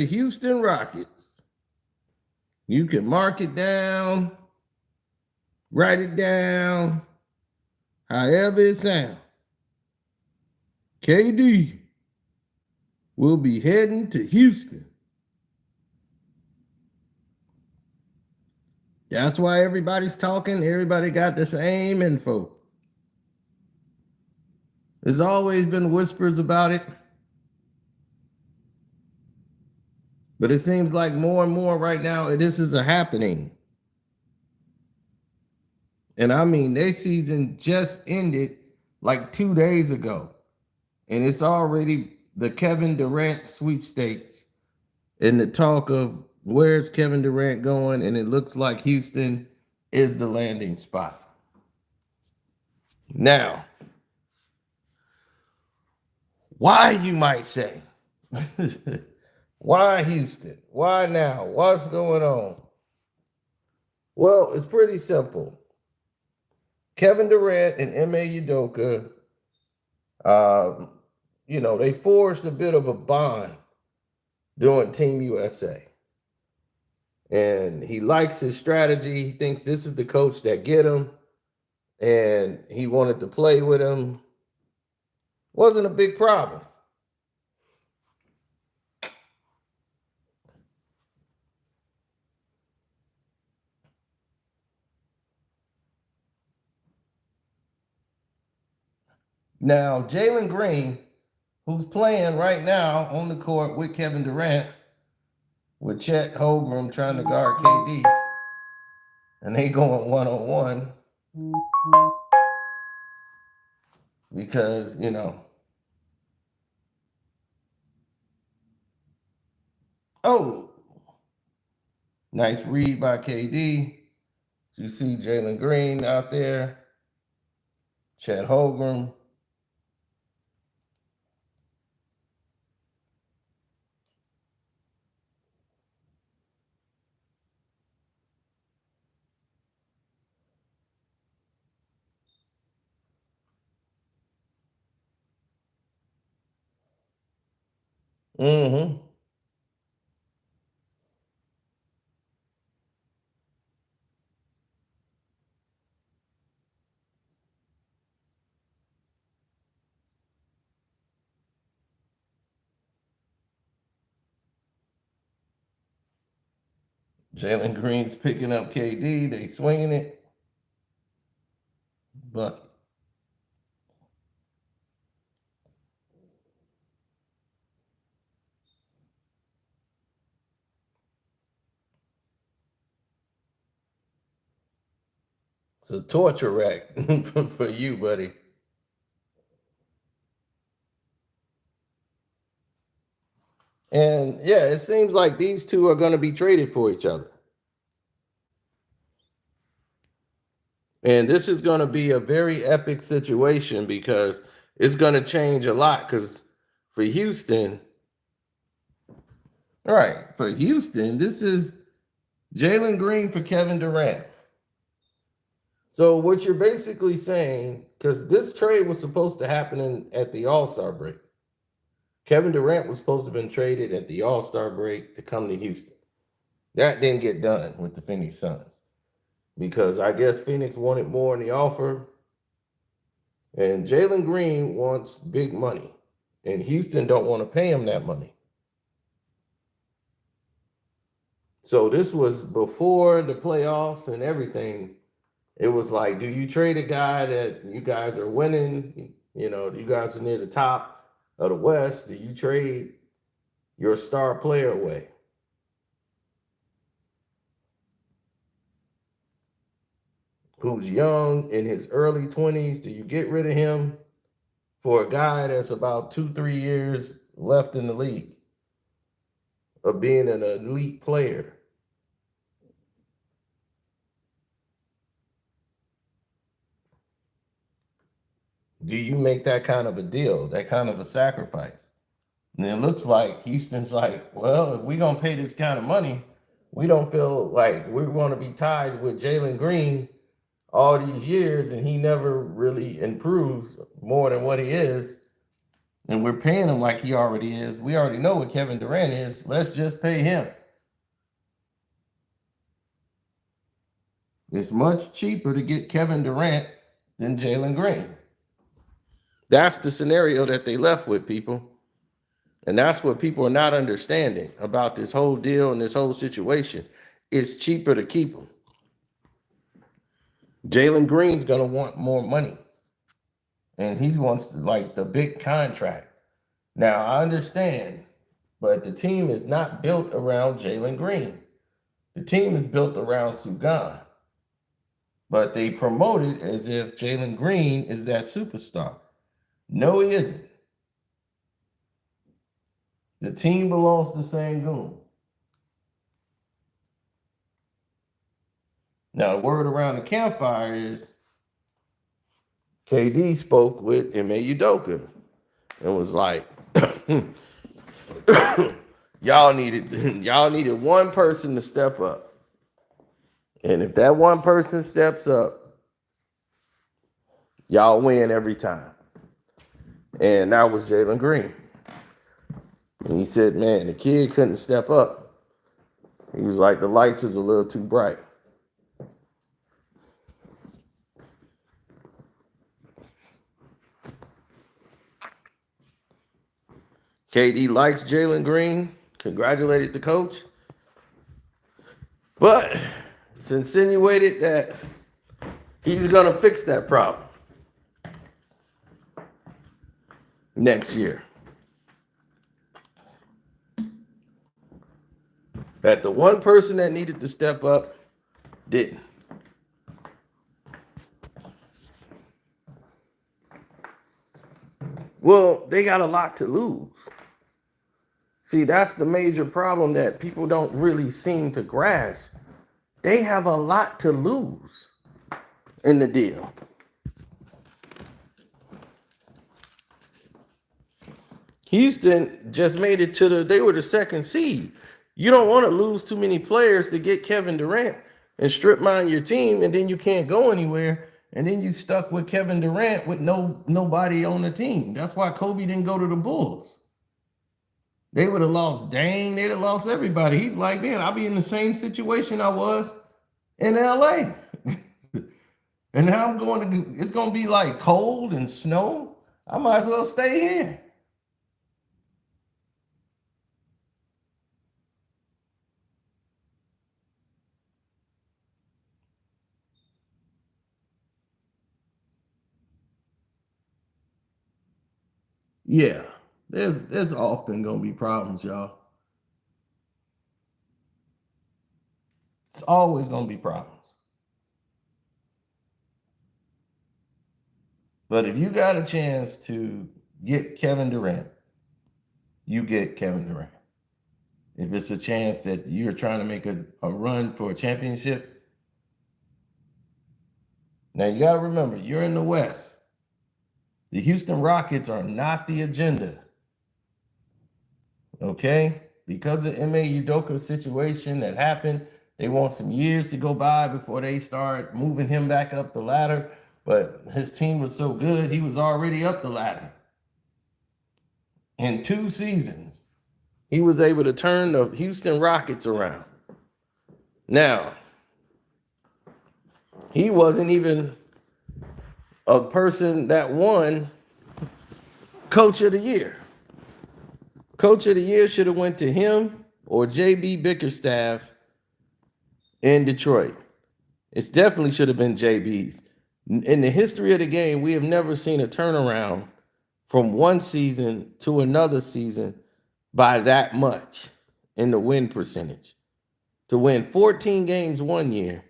the Houston Rockets. You can mark it down, write it down, however it sounds. KD will be heading to Houston. That's why everybody's talking. Everybody got the same info. There's always been whispers about it. But it seems like more and more right now, this is a happening. And I mean, their season just ended like 2 days ago. And it's already the Kevin Durant sweepstakes and the talk of where's Kevin Durant going, and it looks like Houston is the landing spot. Now, why, you might say? Why Houston? Why now? What's going on? Well, it's pretty simple. Kevin Durant and Udoka, they forged a bit of a bond doing Team USA. And he likes his strategy. He thinks this is the coach that get him. And he wanted to play with him. Wasn't a big problem. Now, Jalen Green, who's playing right now on the court with Kevin Durant, with Chet Holmgren trying to guard KD, and they going one-on-one because, oh, nice read by KD. You see Jalen Green out there, Chet Holmgren. Mm-hmm. Jalen Green's picking up KD. They swinging it. Bucket. It's a torture rack for you, buddy. And yeah, it seems like these two are going to be traded for each other. And this is going to be a very epic situation because it's going to change a lot. Because for Houston, this is Jalen Green for Kevin Durant. So what you're basically saying, because this trade was supposed to happen at the All-Star break. Kevin Durant was supposed to have been traded at the All-Star break to come to Houston. That didn't get done with the Phoenix Suns because I guess Phoenix wanted more in the offer. And Jalen Green wants big money. And Houston don't want to pay him that money. So this was before the playoffs and everything. It was like, do you trade a guy that you guys are winning? You guys are near the top of the West. Do you trade your star player away? Who's young in his early 20s? Do you get rid of him for a guy that's about 2-3 years left in the league of being an elite player? Do you make that kind of a deal, that kind of a sacrifice? And it looks like Houston's like, well, if we're going to pay this kind of money, we don't feel like we want to be tied with Jalen Green all these years and he never really improves more than what he is. and we're paying him like he already is. We already know what Kevin Durant is. Let's just pay him. It's much cheaper to get Kevin Durant than Jalen Green. That's the scenario that they left with, people. And that's what people are not understanding about this whole deal and this whole situation. It's cheaper to keep him. Jalen Green's going to want more money. And he wants like the big contract. Now, I understand, but the team is not built around Jalen Green. The team is built around Sugan. But they promote it as if Jalen Green is that superstar. No, he isn't. The team belongs to Sangoon. Now, the word around the campfire is KD spoke with Ime Udoka and was like, y'all needed one person to step up. And if that one person steps up, y'all win every time. And that was Jalen Green. And he said, man, the kid couldn't step up. He was like, the lights was a little too bright. KD likes Jalen Green, congratulated the coach, but it's insinuated that he's going to fix that problem next year. That the one person that needed to step up didn't. Well, they got a lot to lose. See, that's the major problem that people don't really seem to grasp. They have a lot to lose in the deal. Houston just made it they were the second seed. You don't want to lose too many players to get Kevin Durant and strip mine your team, and then you can't go anywhere, and then you stuck with Kevin Durant with nobody on the team. That's why Kobe didn't go to the Bulls. They would have lost Dame. They'd have lost everybody. He'd like, man, I'll be in the same situation I was in LA. And now it's going to be like cold and snow. I might as well stay here. Yeah, there's often going to be problems, y'all. It's always going to be problems. But if you got a chance to get Kevin Durant, you get Kevin Durant. If it's a chance that you're trying to make a run for a championship, now you got to remember, you're in the West. The Houston Rockets are not the agenda. Okay? Because of Ime Udoka's situation that happened, they want some years to go by before they start moving him back up the ladder. But his team was so good, he was already up the ladder. In 2 seasons, he was able to turn the Houston Rockets around. Now, he wasn't even a person that won Coach of the Year. Coach of the Year should have went to him or J.B. Bickerstaff in Detroit. It definitely should have been J.B.'s. In the history of the game, we have never seen a turnaround from one season to another season by that much in the win percentage. To win 14 games one year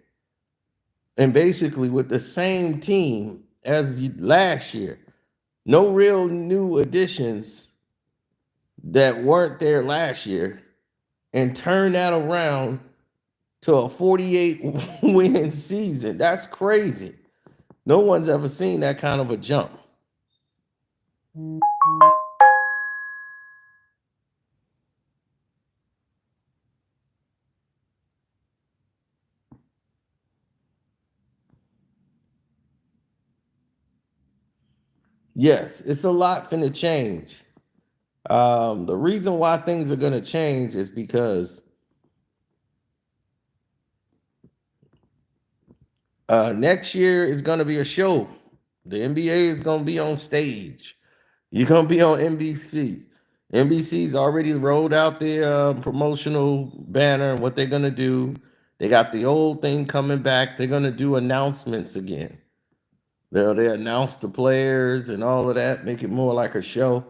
and basically with the same team as last year. No real new additions that weren't there last year, and turn that around to a 48-win season. That's crazy. No one's ever seen that kind of a jump. Yes, it's a lot finna change The reason why things are going to change is because next year is going to be a show. The NBA is going to be on stage. You're going to be on NBC. NBC's already rolled out their promotional banner and what they're going to do. They got the old thing coming back. They're going to do announcements again. They announce the players and all of that, make it more like a show.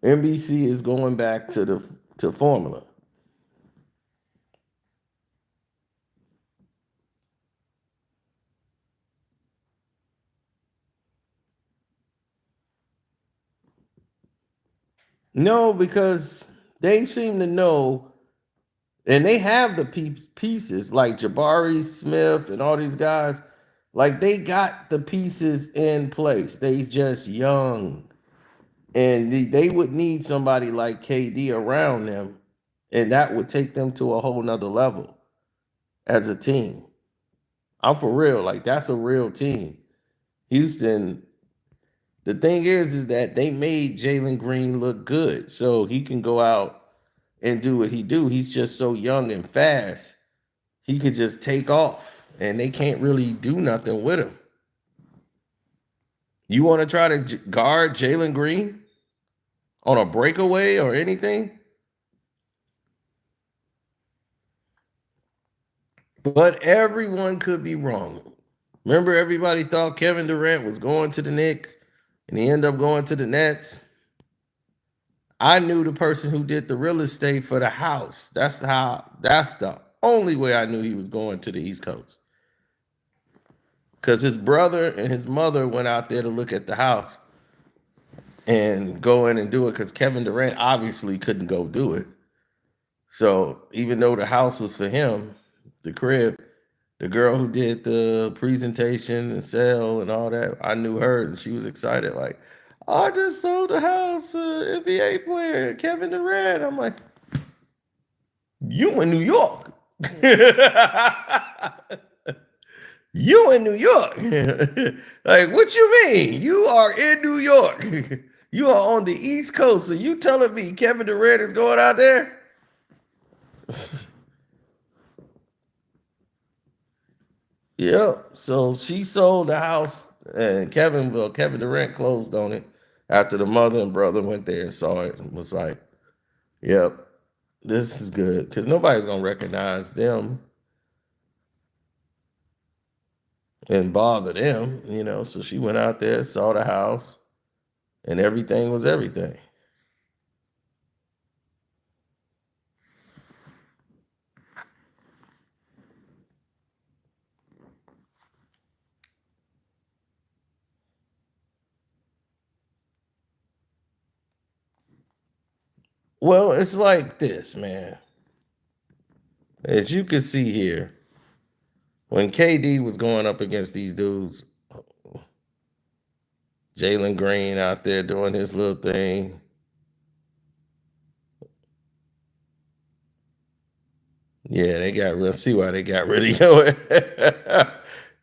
NBC is going back to formula. No, because they seem to know, and they have the pieces like Jabari Smith and all these guys. Like they got the pieces in place. They just young, and they would need somebody like KD around them, and that would take them to a whole nother level as a team. I'm for real. Like that's a real team. Houston. The thing is that they made Jalen Green look good, so he can go out and do what he do. He's just so young and fast. He could just take off, and they can't really do nothing with him. You want to try to guard Jalen Green on a breakaway or anything? But everyone could be wrong. Remember, everybody thought Kevin Durant was going to the Knicks, and he ended up going to the Nets. I knew the person who did the real estate for the house. That's the only way I knew he was going to the East Coast. Because his brother and his mother went out there to look at the house and go in and do it because Kevin Durant obviously couldn't go do it. So even though the house was for him, the crib, the girl who did the presentation and sale and all that, I knew her and she was excited. Like, oh, I just sold the house to NBA player Kevin Durant. I'm like, you in New York. You in New York. Like, what you mean? You are in New York. You are on the East Coast. So you telling me Kevin Durant is going out there? Yep. So she sold the house and Kevin Durant closed on it after the mother and brother went there and saw it and was like, yep, this is good. Because nobody's gonna recognize them and bother them, you know. So she went out there, saw the house, and everything was everything. Well, it's like this, man. As you can see here, when KD was going up against these dudes, Jalen Green out there doing his little thing. Yeah, they got real. See why they got rid of you.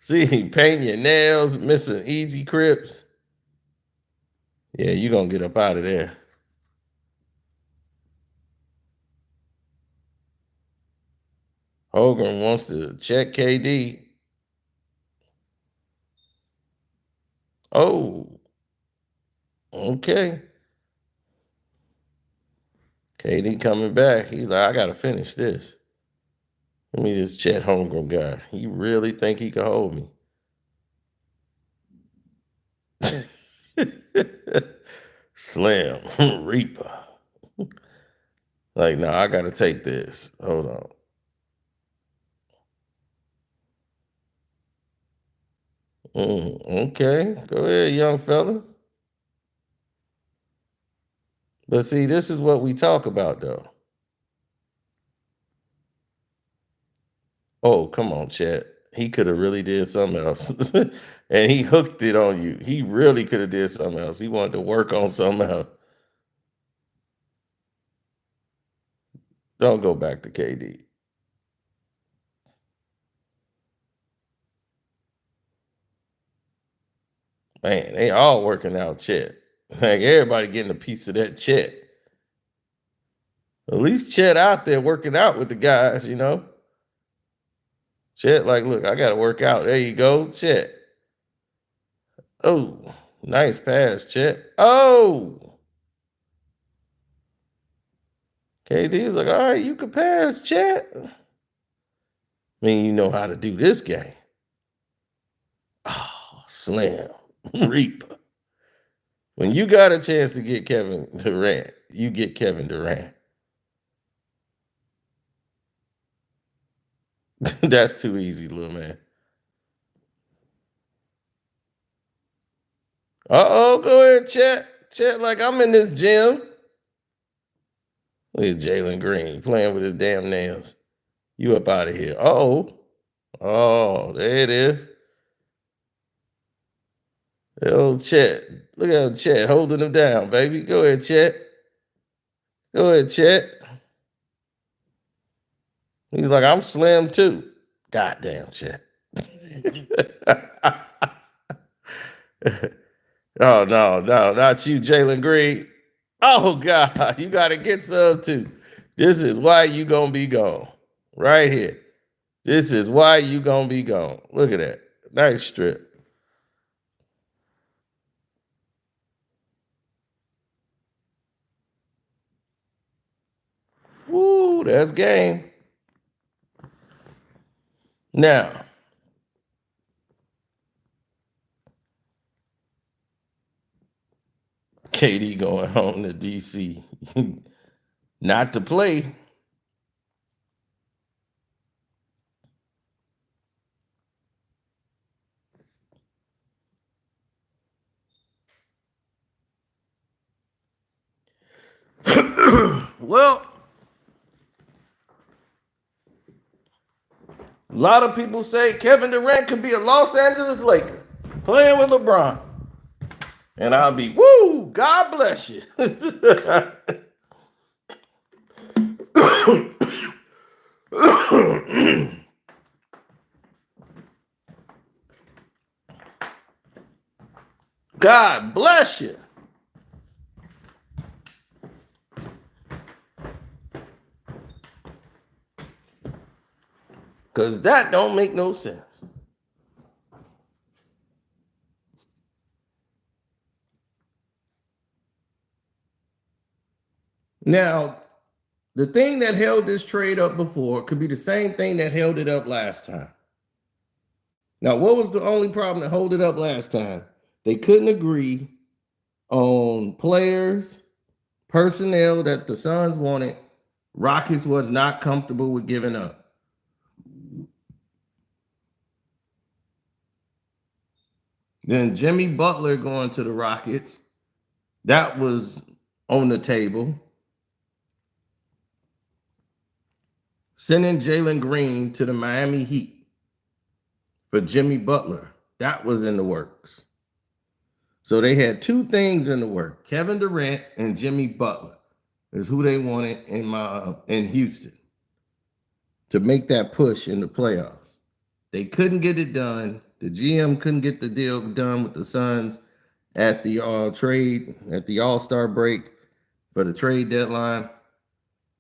See, painting your nails, missing easy crips. Yeah, you gonna get up out of there. Hogan wants to check KD. Oh, okay. KD coming back. He's like, I gotta finish this. Let me just chat Holmgren guy. He really think he can hold me. Slim Reaper. Like, no, I gotta take this. Hold on. Okay, go ahead, young fella. But see, this is what we talk about, though. Oh, come on, Chet. He could have really did something else, and he hooked it on you. He really could have did something else. He wanted to work on something else. Don't go back to KD. Man, they all working out Chet. Like everybody getting a piece of that Chet. At least Chet out there working out with the guys, you know. Chet, like, look, I gotta work out. There you go, Chet. Oh, nice pass, Chet. Oh, KD's like, all right, you can pass, Chet. I mean, you know how to do this game. Oh, slam, reaper. When you got a chance to get Kevin Durant, you get Kevin Durant. That's too easy, little man. Uh-oh, go ahead, Chet. Chet, like, I'm in this gym. Look at Jalen Green playing with his damn nails. You up out of here. Uh-oh. Oh, there it is. The old Chet. Look at Chet holding him down, baby. Go ahead, Chet. Go ahead, Chet. He's like, I'm slim too. Goddamn, Chet. Oh, no, not you, Jalen Green. Oh, God, you got to get some too. This is why you going to be gone. Right here. This is why you going to be gone. Look at that. Nice strip. Woo, that's game. Now, KD going home to DC. Not to play. Well, a lot of people say Kevin Durant could be a Los Angeles Laker playing with LeBron. And I'll be, woo, God bless you. God bless you. Because that don't make no sense. Now, the thing that held this trade up before could be the same thing that held it up last time. Now, what was the only problem that held it up last time? They couldn't agree on players, personnel that the Suns wanted. Rockets was not comfortable with giving up. Then Jimmy Butler going to the Rockets. That was on the table. Sending Jalen Green to the Miami Heat for Jimmy Butler. That was in the works. So they had two things in the work. Kevin Durant and Jimmy Butler is who they wanted in Houston to make that push in the playoffs. They couldn't get it done. The GM couldn't get the deal done with the Suns at the All-Star break for the trade deadline.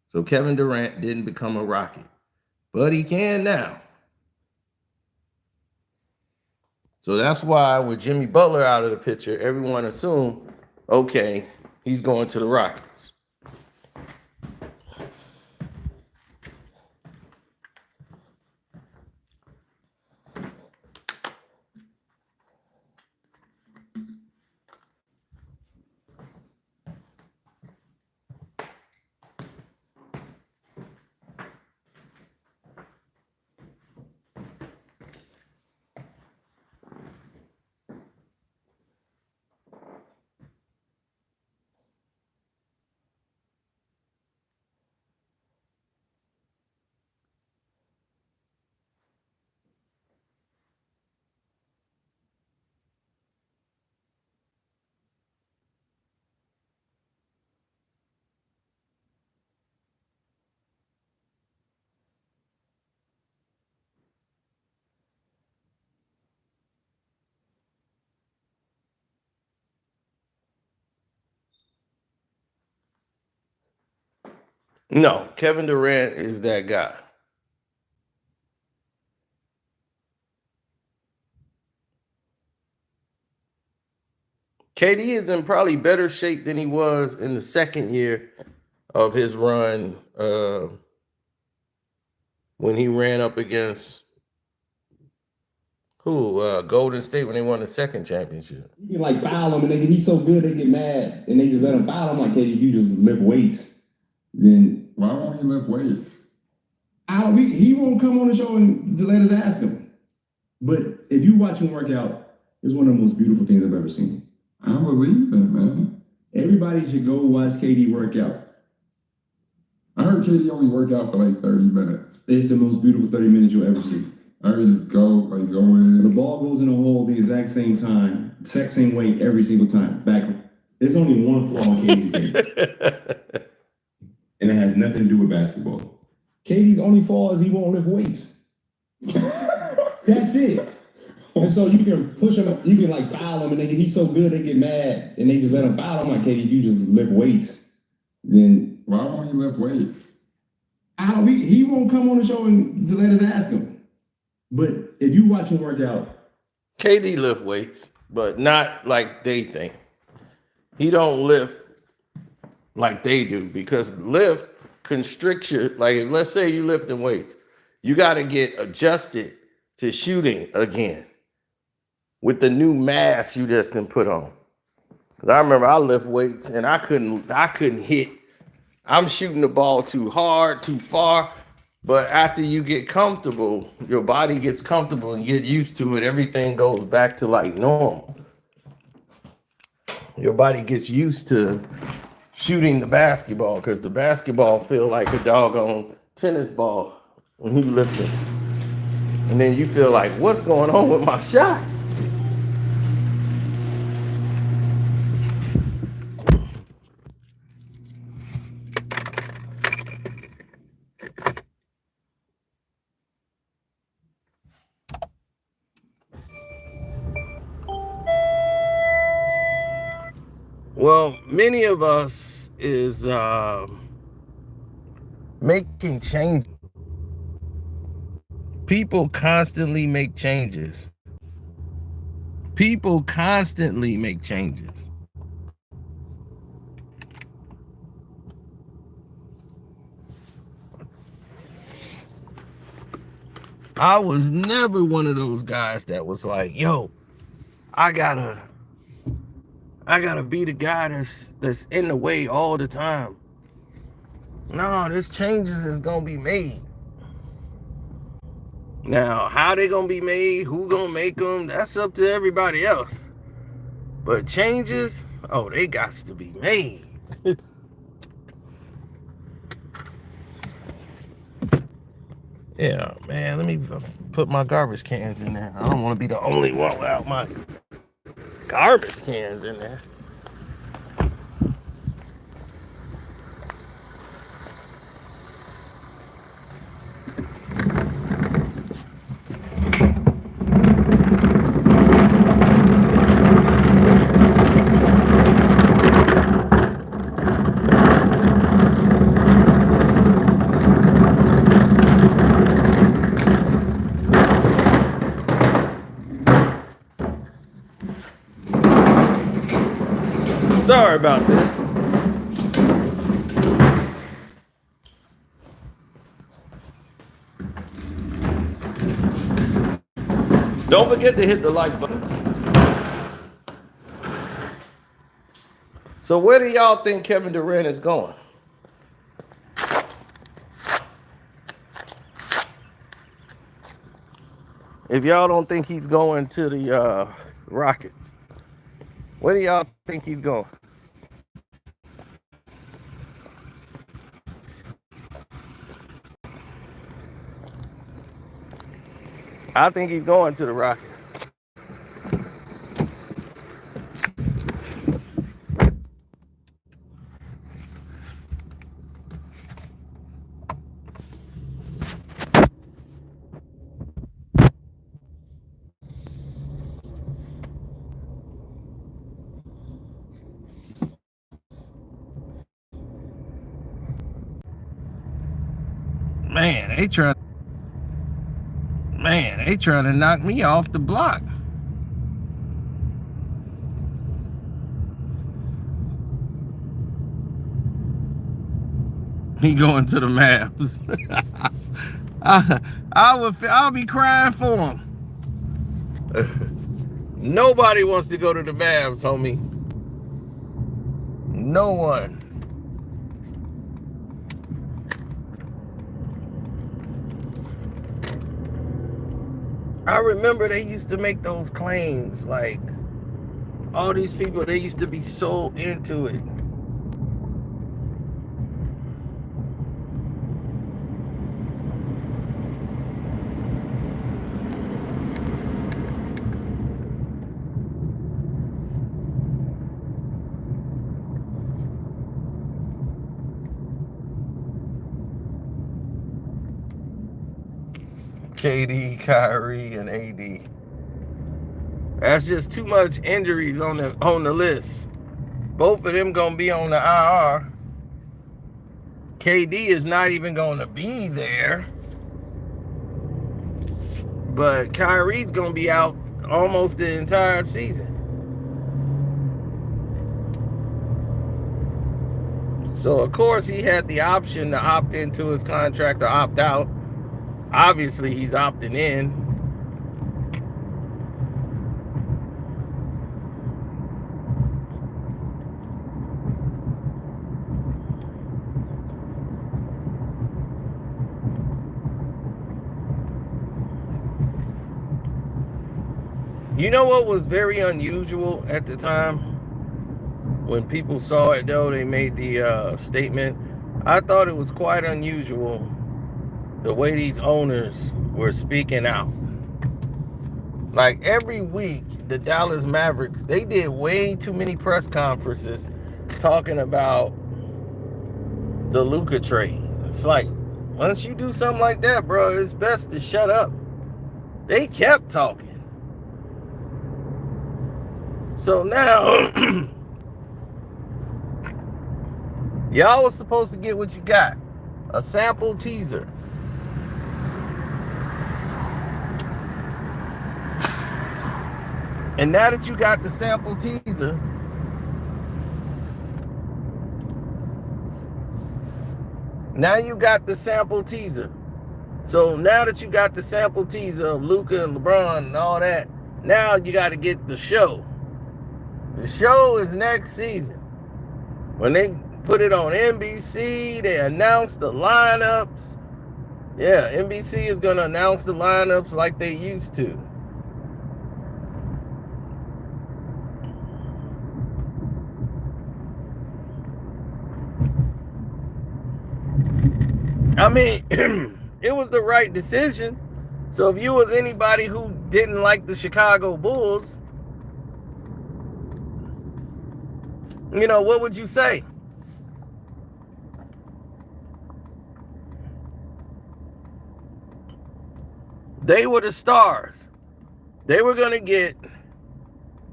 So Kevin Durant didn't become a Rocket, but he can now. So that's why with Jimmy Butler out of the picture, everyone assumed, okay, he's going to the Rockets. No, Kevin Durant is that guy. KD is in probably better shape than he was in the second year of his run when he ran up against Golden State when they won the second championship. You can like foul him and he's so good they get mad and they just let him foul him. Like, KD, you just lift weights. Then why won't he lift weights? He won't come on the show and let us ask him. But if you watch him work out, it's one of the most beautiful things I've ever seen. I believe it, man. Everybody should go watch KD work out. I heard KD only work out for like 30 minutes. It's the most beautiful 30 minutes you'll ever see. I heard just go in. The ball goes in the hole the exact same time, exact same weight every single time. Back. There's only one flaw in KD's game. And it has nothing to do with basketball. KD's only flaw is he won't lift weights. That's it. And so you can push him, you can like foul him, and he's so good they get mad, and they just let him foul him. Like, KD, you just lift weights. Then why won't he lift weights? He won't come on the show and let us ask him. But if you watch him work out, KD lift weights, but not like they think. He don't lift like they do, because lift constricts your, like, let's say you lifting weights, you got to get adjusted to shooting again with the new mass you just can put on. Because I remember I lift weights and I couldn't hit. I'm shooting the ball too hard, too far. But after you get comfortable, your body gets comfortable and get used to it, everything goes back to like normal. Your body gets used to shooting the basketball, because the basketball feel like a doggone tennis ball when you lift it. And then you feel like, what's going on with my shot? Well, many of us is making changes. People constantly make changes. People constantly make changes. I was never one of those guys that was like, yo, I gotta be the guy that's in the way all the time. No, this changes is gonna be made. Now, how they gonna be made, who gonna make them, that's up to everybody else. But changes, oh, they got to be made. Yeah, man, let me put my garbage cans in there. I don't want to be the only one without my garbage cans in there. Sorry about this. Don't forget to hit the like button. So where do y'all think Kevin Durant is going? If y'all don't think he's going to the Rockets, where do y'all think he's going? I think he's going to the Rockets. Man, they trying to knock me off the block. He going to the Mavs. I'll be crying for him. Nobody wants to go to the Mavs, homie. No one. I remember they used to make those claims, like all these people, they used to be so into it. KD, Kyrie, and AD. That's just too much injuries on the list. Both of them gonna be on the IR. KD is not even gonna be there, but Kyrie's gonna be out almost the entire season. So of course he had the option to opt into his contract or opt out. Obviously he's opting in. You know what was very unusual at the time? When people saw it though, they made the statement. I thought it was quite unusual the way these owners were speaking out. Like every week, the Dallas Mavericks, they did way too many press conferences talking about the Luka trade. It's like, once you do something like that, bro, it's best to shut up. They kept talking. So now, y'all was supposed to get what you got. A sample teaser. And now that you got the sample teaser, So now that you got the sample teaser of Luka and LeBron and all that, now you got to get the show. The show is next season. When they put it on NBC, they announce the lineups. Yeah, NBC is going to announce the lineups like they used to. I mean, it was the right decision. So if you was anybody who didn't like the Chicago Bulls, you know, what would you say? They were the stars. They were going to get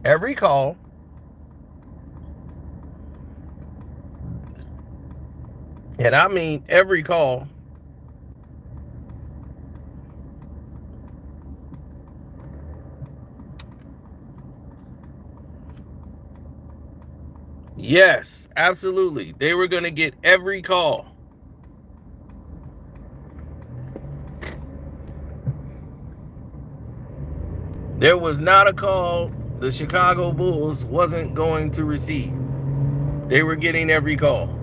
every call. And I mean every call. Yes, absolutely. They were going to get every call. There was not a call the Chicago Bulls wasn't going to receive. They were getting every call.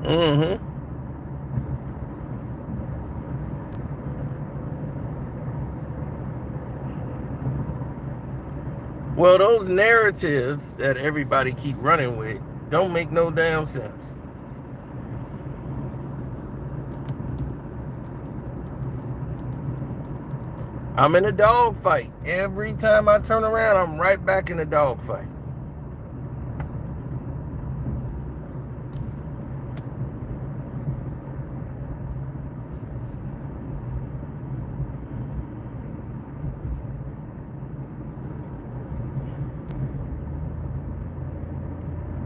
Mm-hmm. Well, those narratives that everybody keep running with don't make no damn sense. I'm in a dogfight. Every time I turn around, I'm right back in a dogfight.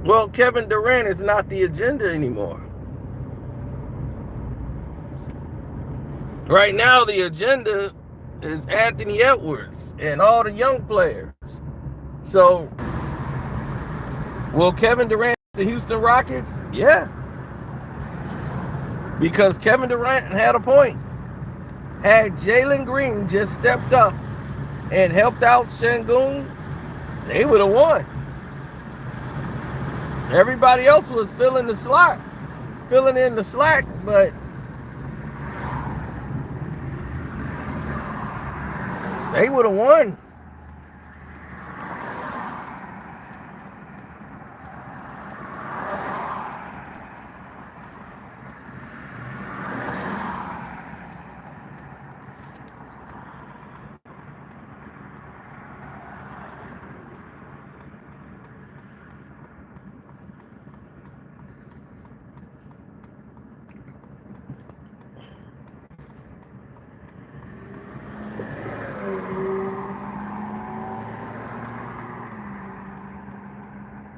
Well, Kevin Durant is not the agenda anymore. Right now, the agenda is Anthony Edwards and all the young players. So, will Kevin Durant the Houston Rockets? Yeah. Because Kevin Durant had a point. Had Jalen Green just stepped up and helped out Şengün, they would have won. Everybody else was filling in the slack, but they would have won.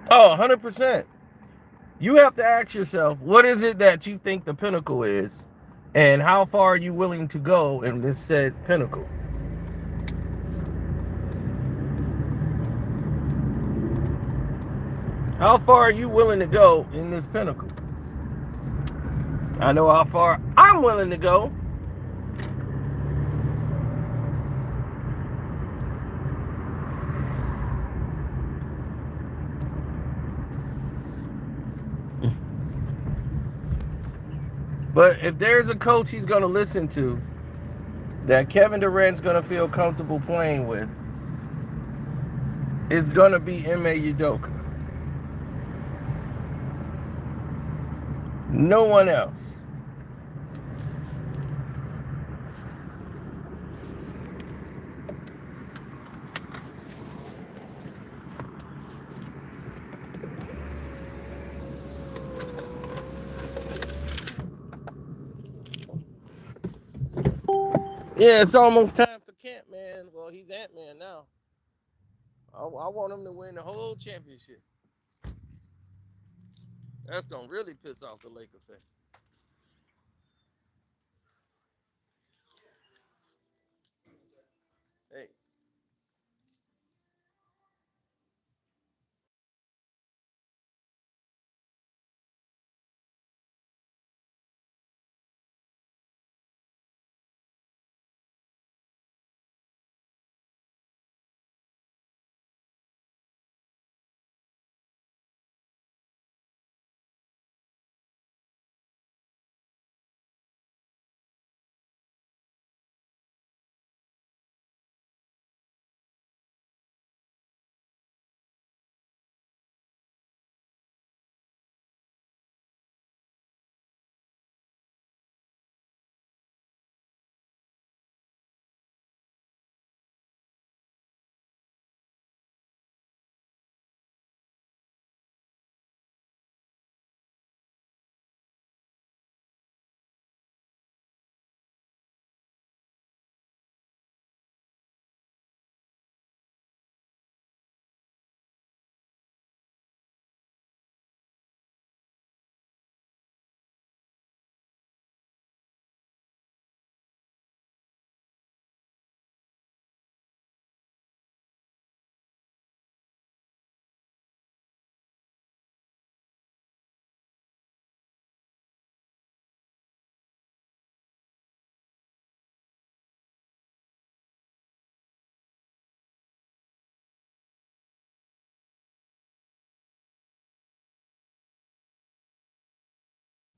Oh, 100%. You have to ask yourself, what is it that you think the pinnacle is? And how far are you willing to go in this said pinnacle? How far are you willing to go in this pinnacle? I know how far I'm willing to go. But if there's a coach he's going to listen to that Kevin Durant's going to feel comfortable playing with, it's going to be Ime Udoka. No one else. Yeah, it's almost time for Camp, man. Well, he's Ant-Man now. I want him to win the whole championship. That's going to really piss off the Laker fans. Hey.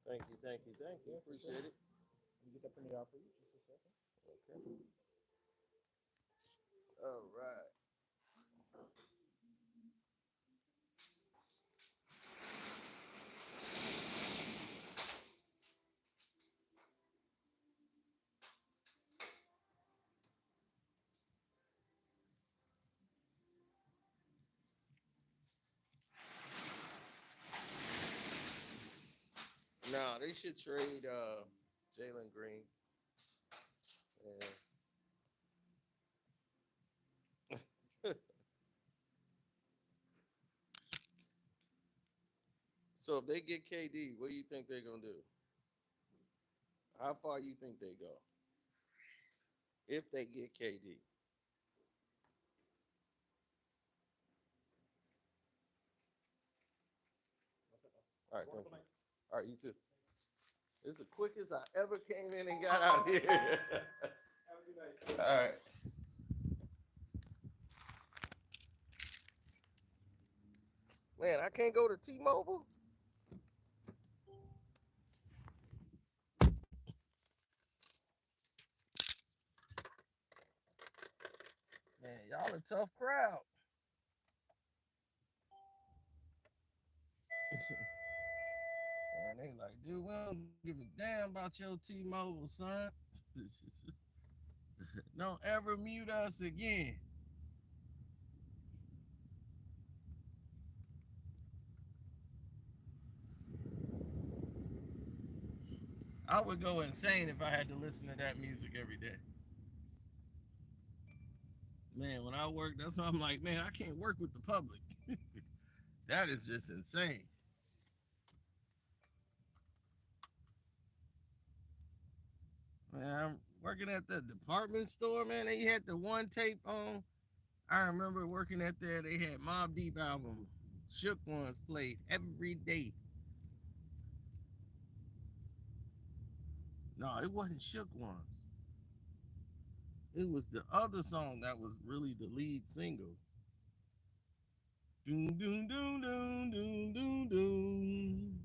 Thank you. Appreciate it. Get that printed out for you. Just a second. Okay. All right. No, they should trade Jalen Green. Yeah. So if they get KD, what do you think they're gonna do? How far you think they go? If they get KD. All right, thank you. All right, you too. It's the quickest I ever came in and got out here. All right. Man, I can't go to T-Mobile. Man, y'all a tough crowd. And they like, dude, we don't give a damn about your T-Mobile, son. Don't ever mute us again. I would go insane if I had to listen to that music every day. Man, when I work, that's why I'm like, man, I can't work with the public. That is just insane. Man, I'm working at the department store, man. They had the one tape on. I remember working at there. They had Mobb Deep album, Shook Ones played every day. No, it wasn't Shook Ones. It was the other song that was really the lead single. Doom doom doom doom doom doom doom.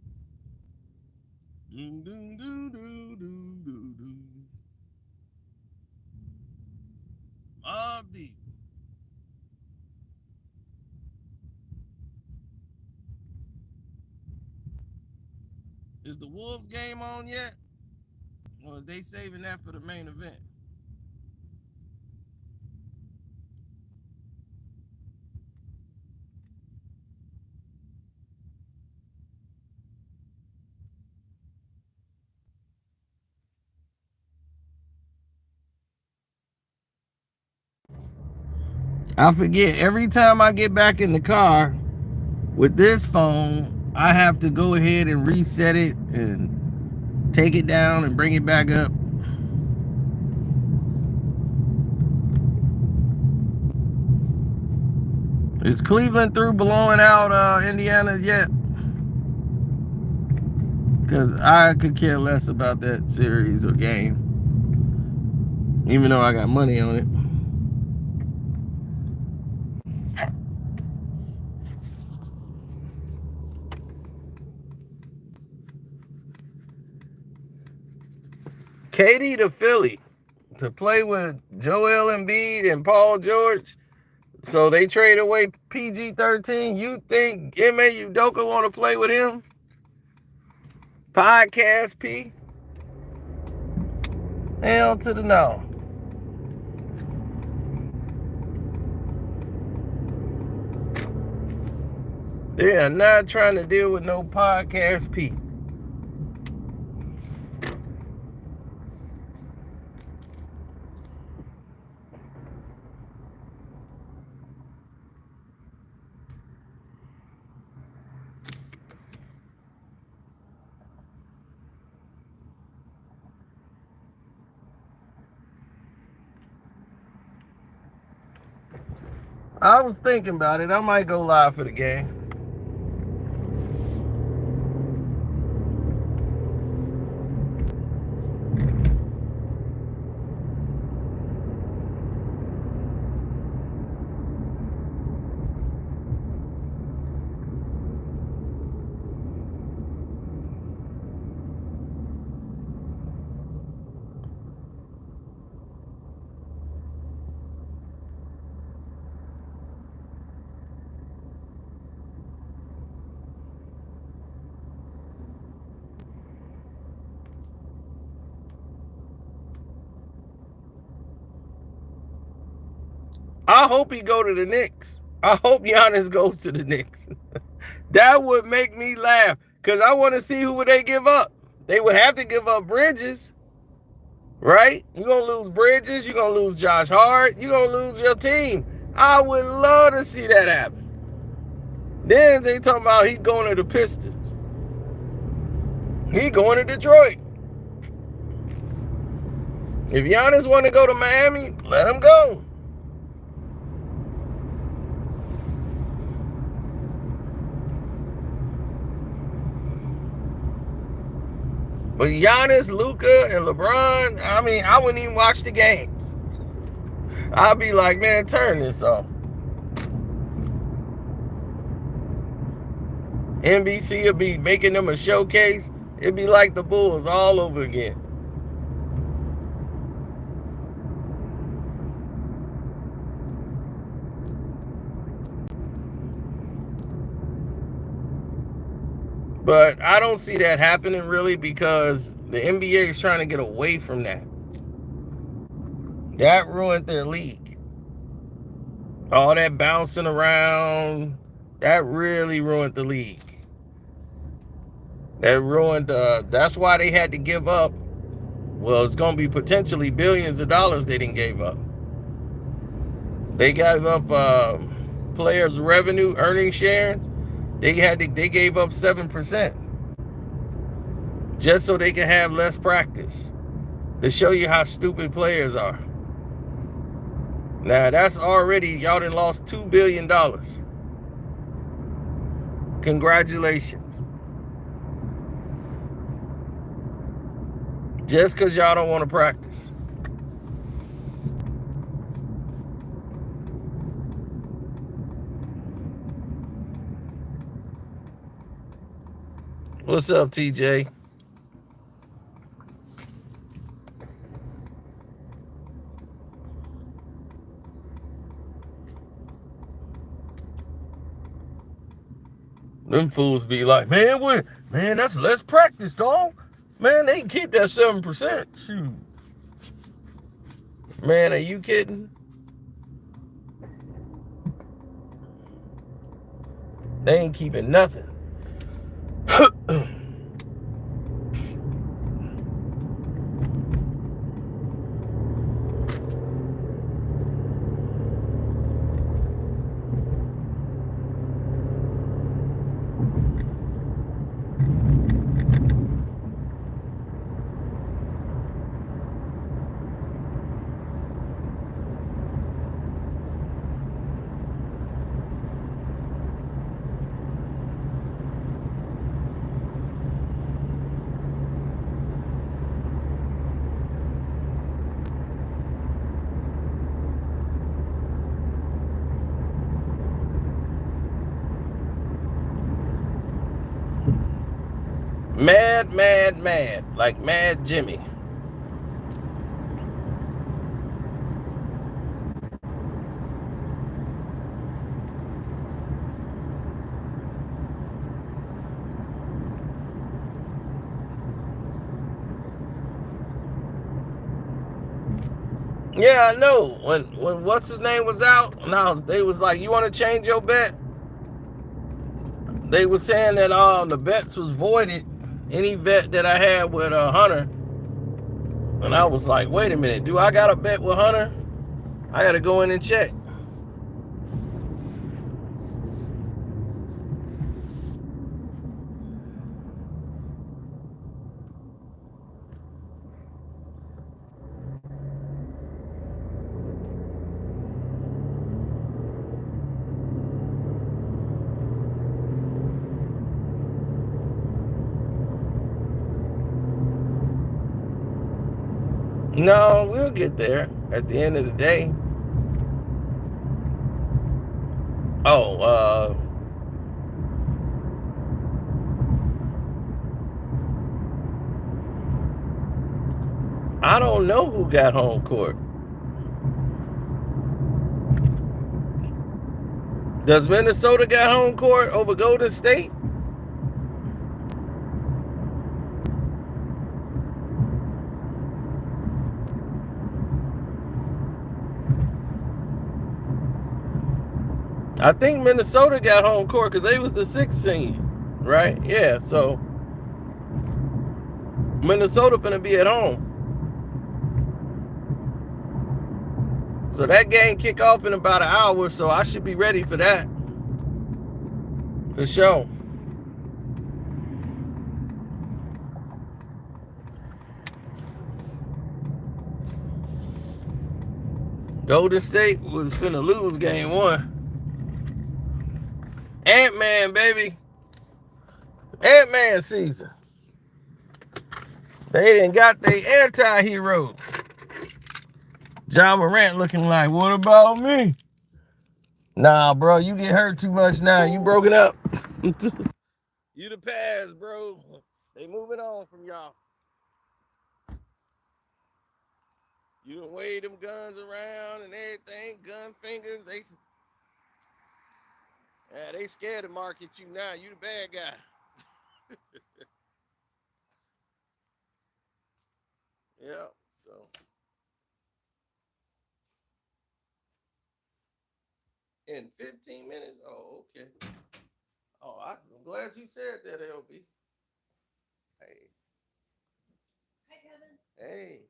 Doom doom doom doom doom doom doom. Mobb Deep. Is the Wolves game on yet? Or is they saving that for the main event? I forget every time I get back in the car with this phone, I have to go ahead and reset it and take it down and bring it back up. Is Cleveland through blowing out Indiana yet? Because I could care less about that series or game, even though I got money on it. KD to Philly to play with Joel Embiid and Paul George. So they trade away PG-13. You think Eminete Udoka want to play with him? Podcast P? Hell to the no. They are not trying to deal with no podcast P. I was thinking about it. I might go live for the game. I hope he go to the Knicks. I hope Giannis goes to the Knicks. That would make me laugh because I want to see who would they give up. They would have to give up Bridges, right? You're going to lose Bridges. You're going to lose Josh Hart. You're going to lose your team. I would love to see that happen. Then they talking about he going to the Pistons. He going to Detroit. If Giannis want to go to Miami, let him go. But Giannis, Luka, and LeBron, I mean, I wouldn't even watch the games. I'd be like, man, turn this off. NBC would be making them a showcase. It'd be like the Bulls all over again. But I don't see that happening really because the NBA is trying to get away from that. That ruined their league. All that bouncing around, that really ruined the league. That ruined, that's why they had to give up. Well, it's going to be potentially billions of dollars they didn't give up. They gave up players' revenue, earning shares. They gave up 7% just so they can have less practice to show you how stupid players are. Now that's already, y'all done lost $2 billion. Congratulations. Just because y'all don't want to practice. What's up, TJ? Them fools be like, man, that's less practice, dog. Man, they can keep that 7%. Shoot. Man, are you kidding? They ain't keeping nothing. Mad, like Mad Jimmy. Yeah, I know. When what's his name was out, now they was like, you want to change your bet? They were saying that the bets was voided. Any bet that I had with Hunter. And I was like, wait a minute, do I got a bet with Hunter? I got to go in and check. No, we'll get there at the end of the day. Oh, I don't know who got home court. Does Minnesota got home court over Golden State? I think Minnesota got home court because they was the 6th seed, right? Yeah, so Minnesota finna be at home. So that game kick off in about an hour, so I should be ready for that. For sure. Golden State was finna lose game 1. Ant-Man, baby. Ant-Man season. They done got their anti-hero. John Morant looking like, what about me? Nah, bro, you get hurt too much now. You broken up. You the past, bro. They moving on from y'all. You done wave them guns around and everything, gun fingers. They scared to market you now. You the bad guy. Yeah, so. In 15 minutes? Oh, okay. Oh, I'm glad you said that, LB. Hey. Hi, Kevin. Hey.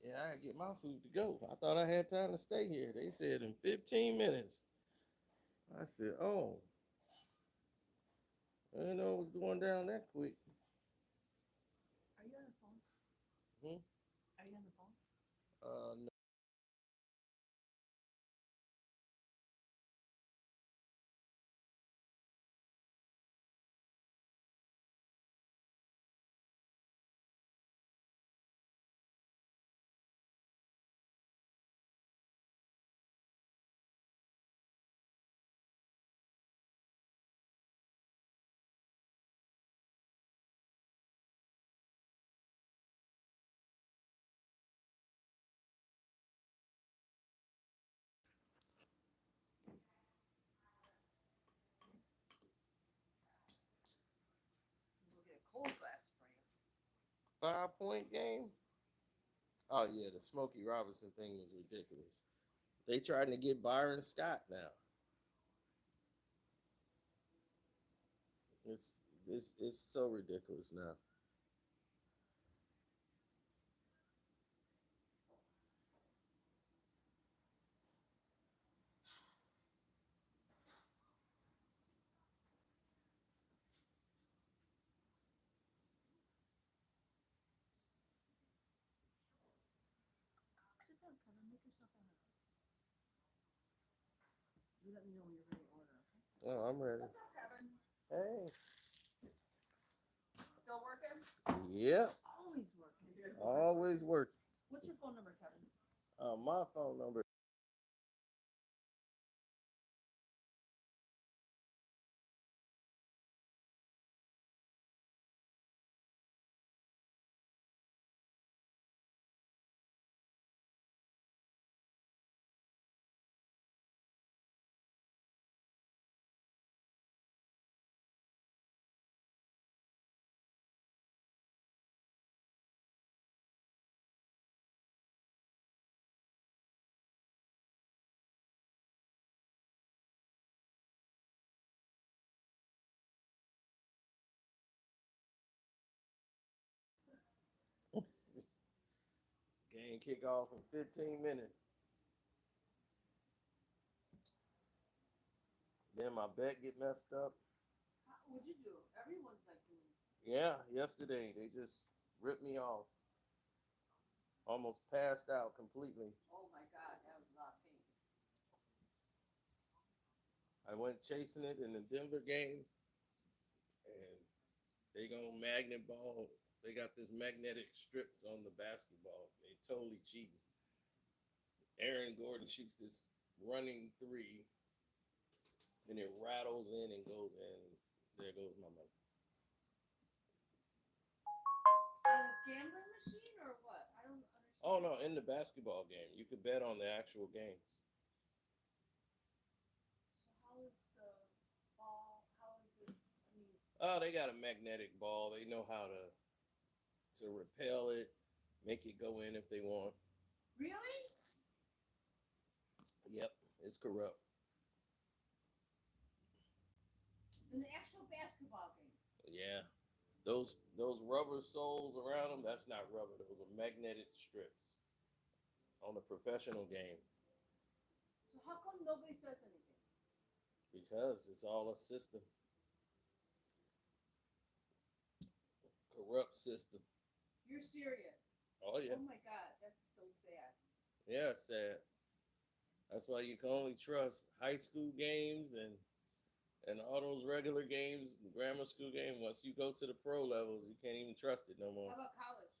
Yeah, I gotta get my food to go. I thought I had time to stay here. They said in 15 minutes. I said, oh. I didn't know it was going down that quick. Are you on the phone? Hmm? Are you on the phone? No. We'll get a cold glass for you. 5-point game? Oh, yeah, the Smokey Robinson thing was ridiculous. They trying to get Byron Scott now. It's so ridiculous now. Sit down, Kevin. Make yourself at home. You let me know when you're ready to order, okay? Oh, I'm ready. What's up, Kevin? Hey. Still working? Yep. Always working. Always working. What's your phone number, Kevin? My phone number. Game kick off in 15 minutes. Then my bet get messed up. What'd you do? Everyone's like doing. Yeah, yesterday they just ripped me off. Almost passed out completely. Oh my God, that was a lot of pain. I went chasing it in the Denver game, and they gonna magnet ball. They got this magnetic strips on the basketball. They totally cheating. Aaron Gordon shoots this running three, and it rattles in and goes in. There goes my money. On a gambling machine or what? I don't understand. Oh no, in the basketball game, you could bet on the actual games. So how is the ball? How is it? I mean, Oh, they got a magnetic ball. They know how to repel it, make it go in if they want. really? Yep, it's corrupt. In the actual basketball game? Yeah. Those rubber soles around them, that's not rubber. Those are magnetic strips on the professional game. So how come nobody says anything? Because it's all a system. Corrupt system. You're serious? Oh yeah. Oh my God, that's so sad. Yeah, sad. That's why you can only trust high school games and all those regular games, grammar school games. Once you go to the pro levels, you can't even trust it no more. How about college?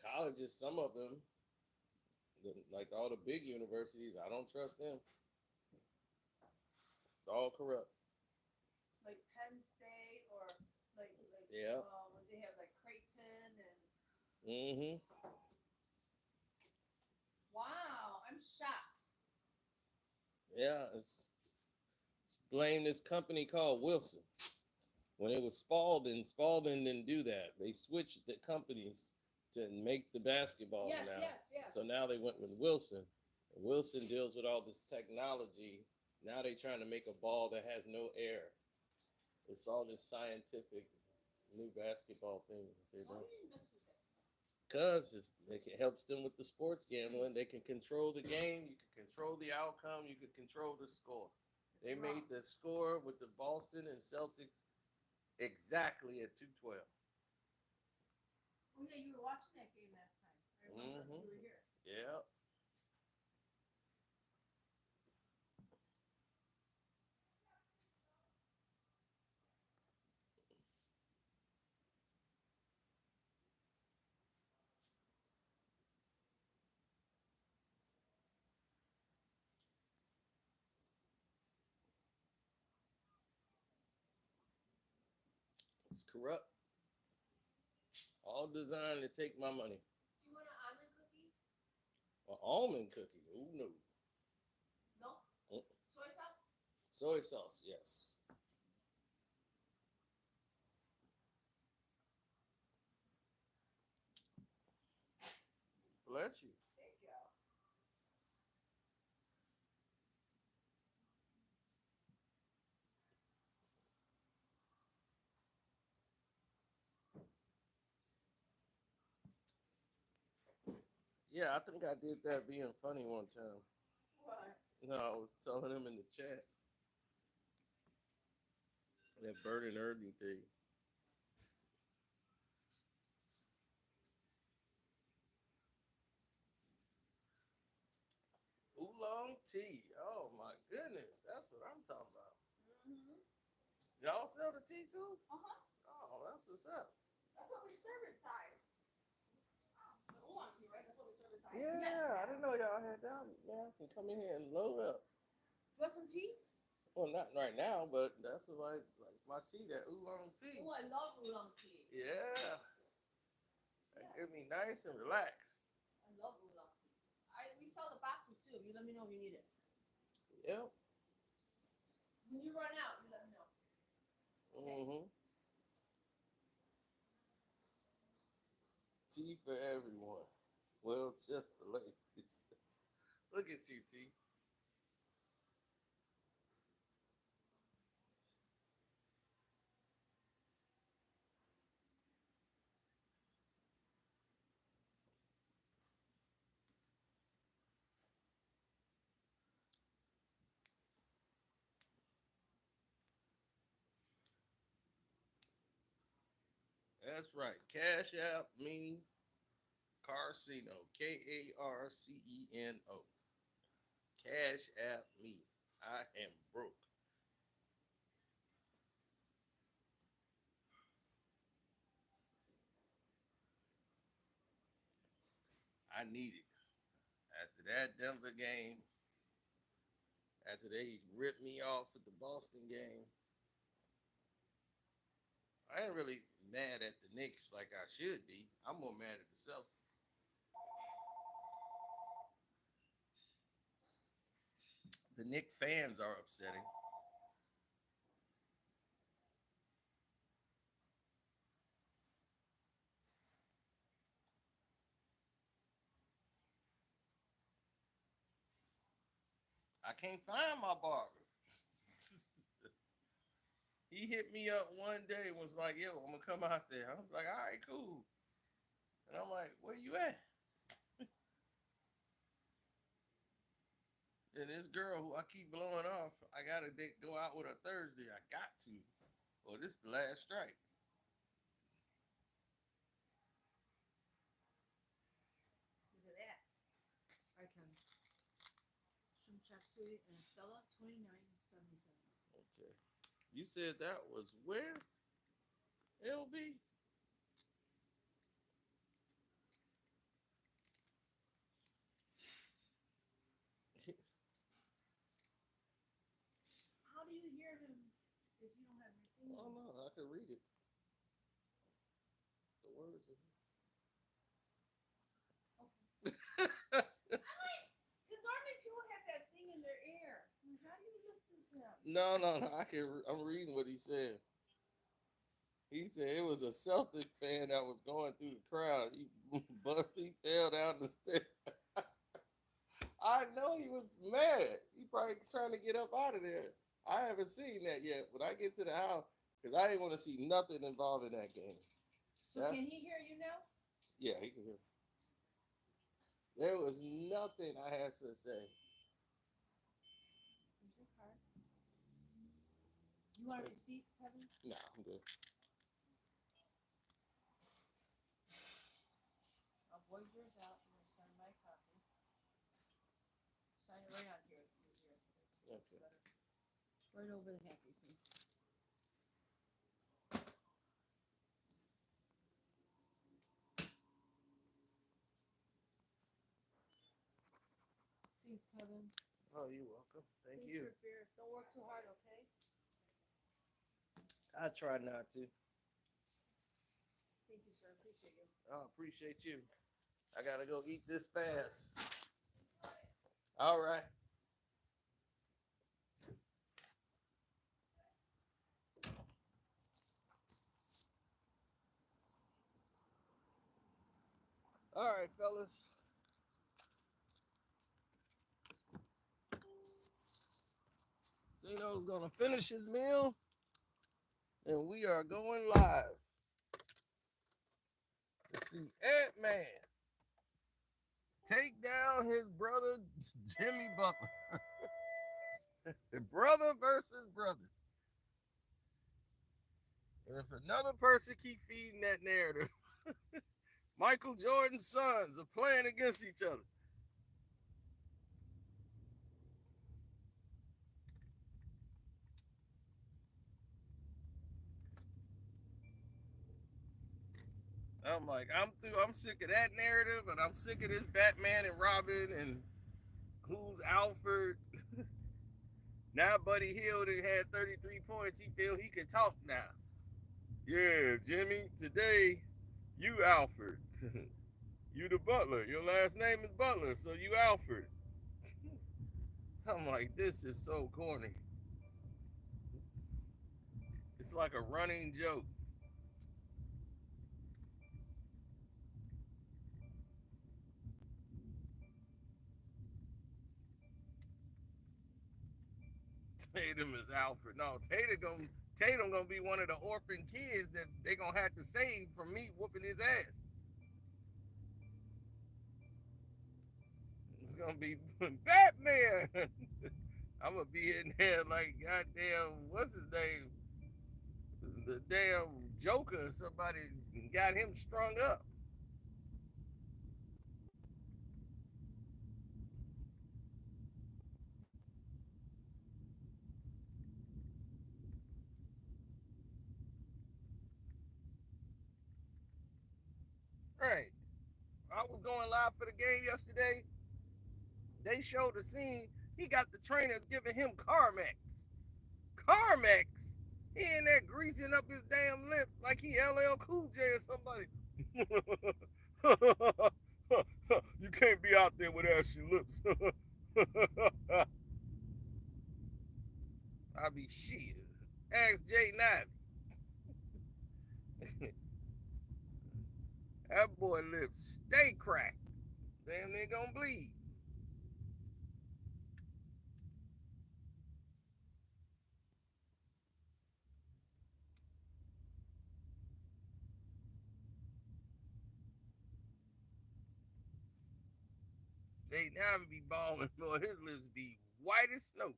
Colleges, some of them, like all the big universities, I don't trust them. It's all corrupt. Like Penn State or like Yeah. when they have like Creighton and Mm-hmm. wow, I'm shocked. Yeah, it's blame this company called Wilson. When it was Spalding didn't do that. They switched the companies to make the basketballs Yes, now. yes. So now they went with Wilson. And Wilson deals with all this technology. Now they're trying to make a ball that has no air. It's all this scientific new basketball thing that they're Why doing. do you mess with this? Because it helps them with the sports gambling. They can control the game. You can control the outcome. You can control the score. They It's made wrong. the score with the Boston and Celtics exactly at 212. Oh yeah, you were watching that game last time. I remember you were here. Yeah. It's corrupt. All designed to take my money. Do you want an almond cookie? An almond cookie. Oh no. No. Mm. Soy sauce? Soy sauce, yes. Bless you. Thank you. Yeah, I think I did that being funny one time. What? No, I was telling him in the chat that Bert and Ernie thing. Oolong tea. Oh my goodness, that's what I'm talking about. Mm-hmm. Y'all sell the tea too? Uh-huh. Oh, that's what's up. That's what we serve inside. The oolong tea, right? That's what we serve inside. Yeah, Yes. I didn't know y'all had that. Man, I can come in here and load up. You want some tea? Well, not right now, but that's why like my tea, that oolong tea. Oh, I love oolong tea. Yeah, that get me nice and relaxed. I love oolong tea. We sell the boxes too. You let me know if you need it. Yep. When you run out, you let me know. Mm-hmm. Tea for everyone. Well, just the ladies. Look at you, T. That's right. Cash App me Carcino. Carceno. Cash App me. I am broke. I need it. After that Denver game, after they ripped me off at the Boston game, I ain't really mad at the Knicks like I should be. I'm more mad at the Celtics. The Knicks fans are upsetting. I can't find my barber. He hit me up one day and was like, yo, I'm gonna come out there. I was like, all right, cool. And I'm like, where you at? And this girl who I keep blowing off, I gotta go out with her Thursday. I got to. Well, this is the last strike. Look at that. I can. Shrimp chop suey and Stella, $29.77. Okay. You said that was where? LB? How do you hear him if you don't have your thing Oh on? no, I can read it. The words of Okay. I'm like, because normally people have that thing in their ear. How do you listen to him? No, I'm reading what he said. He said it was a Celtic fan that was going through the crowd. He fell down the stairs. I know he was mad. He probably trying to get up out of there. I haven't seen that yet. When I get to the house, because I didn't want to see nothing involved in that game. So can he hear you now? Yeah, he can hear. There was nothing I had to say. Here's your card. You want a receipt, Kevin? No, I'm good. I'll void yours out and I'll sign my copy. Sign it right on here. It's easier. It's Okay. better. Right over the happy things. Thanks, Kevin. Oh, you're welcome. Thank Thanks you. for fear. Don't work too hard, okay? I try not to. Thank you, sir. Appreciate you. I appreciate you. I gotta go eat this fast. All right. All right, fellas. Cino's gonna finish his meal, and we are going live. Let's see, Ant-Man take down his brother Jimmy Butler. Brother versus brother. And if another person keep feeding that narrative, Michael Jordan's sons are playing against each other. I'm like, I'm through. I'm sick of that narrative, and I'm sick of this Batman and Robin and who's Alfred. Now Buddy Hield had 33 points. He feel he can talk now. Yeah, Jimmy, today you Alfred. You the butler. Your last name is Butler, so you Alfred. I'm like, this is so corny. It's like a running joke. Tatum is Alfred. No, Tatum gonna be one of the orphan kids that they gonna have to save from me whooping his ass. It's gonna be Batman. I'm gonna be in there like goddamn, what's his name? The damn Joker. Somebody got him strung up. Right. I was going live for the game yesterday. They showed the scene. He got the trainers giving him Carmex. Carmex. He in there greasing up his damn lips like he LL Cool J or somebody. You can't be out there with ashy lips. I be shit. Ask Jay Nivey. That boy lips stay cracked. Damn, they gonna bleed. They now be balling, boy. His lips be white as snow.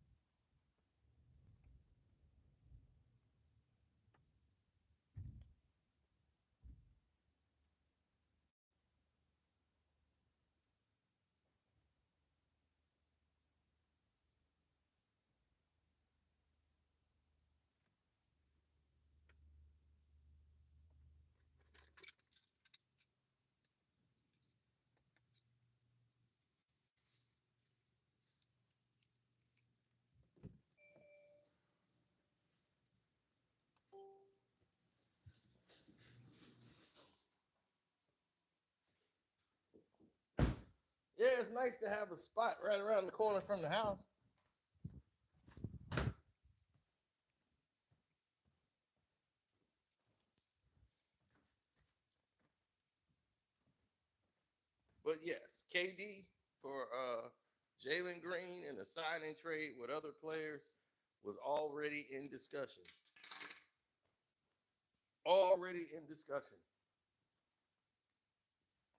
Yeah, it's nice to have a spot right around the corner from the house. But yes, KD for Jalen Green and the signing trade with other players was already in discussion. Already in discussion.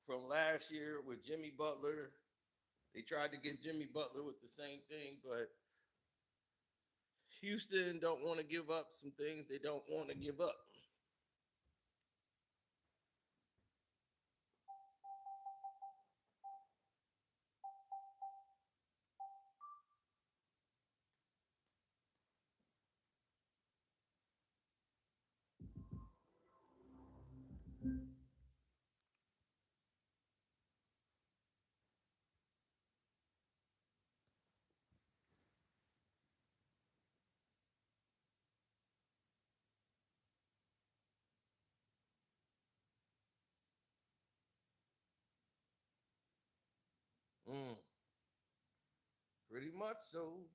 From last year with Jimmy Butler. They tried to get Jimmy Butler with the same thing, but Houston don't want to give up some things they don't want to give up. Mm, pretty much so.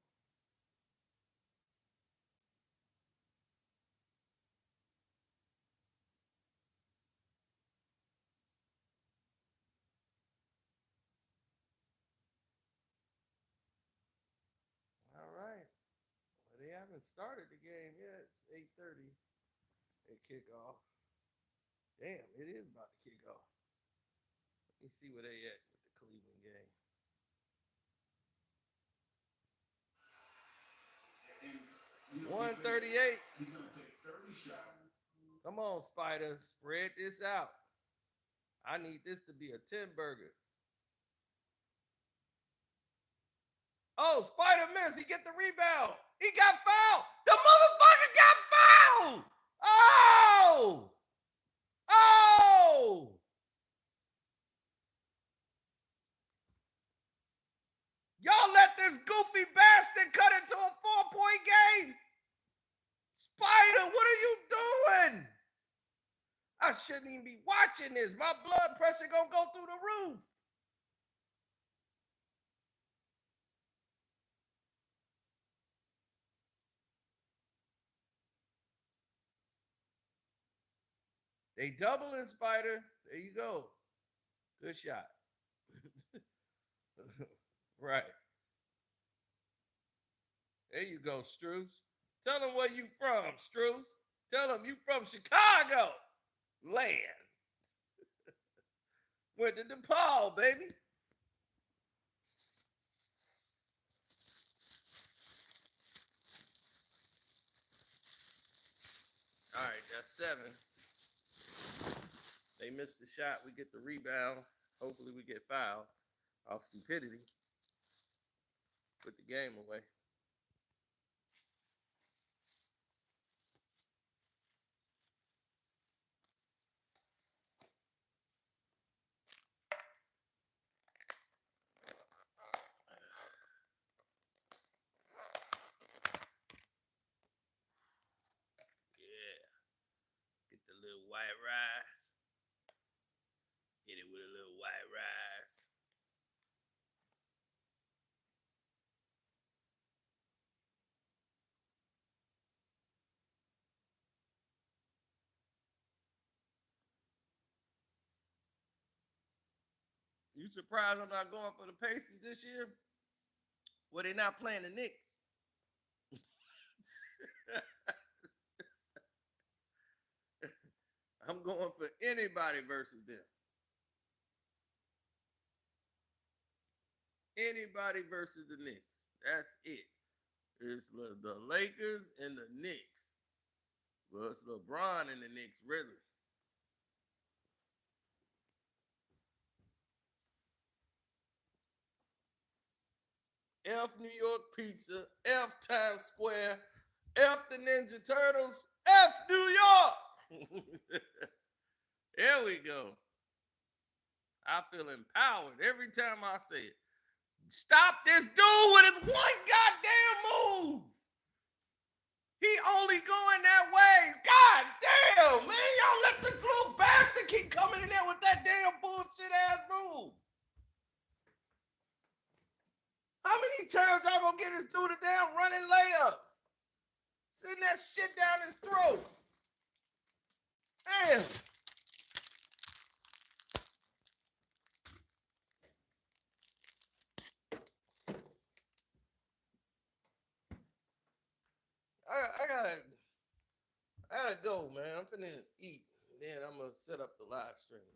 All right. Well, they haven't started the game yet. It's 8:30. They kick off. Damn, it is about to kick off. Let me see where they at with the Cleveland game. And 138. he's going to take 30 shots. Come on, Spider. Spread this out. I need this to be a 10 burger. Oh, Spider missed. He get the rebound. He got fouled. The motherfucker got fouled. Oh! Oh! Y'all let this goofy bastard cut into a 4-point game? Spider, what are you doing? I shouldn't even be watching this. My blood pressure gonna go through the roof. They doubling Spider. There you go. Good shot. Right. There you go, Struce. Tell them where you from, Struce. Tell them you from Chicago. Land. Went to DePaul, baby. All right, that's 7. They missed the shot. We get the rebound. Hopefully we get fouled off stupidity. Put the game away. Yeah. Get the little white rice. Hit it with a little white rice. You surprised I'm not going for the Pacers this year? Well, they're not playing the Knicks. I'm going for anybody versus them. Anybody versus the Knicks. That's it. It's the Lakers and the Knicks. Well, it's LeBron and the Knicks, really. F New York Pizza, F Times Square, F the Ninja Turtles, F New York. There we go. I feel empowered every time I say it. Stop this dude with his one goddamn move. He only going that way. God damn, man. Y'all let this little bastard keep coming in there with that damn bullshit ass move. How many times y'all gonna get this dude a damn running layup? Sitting that shit down his throat. Damn. I gotta go, man. I'm finna eat. Then I'm gonna set up the live stream.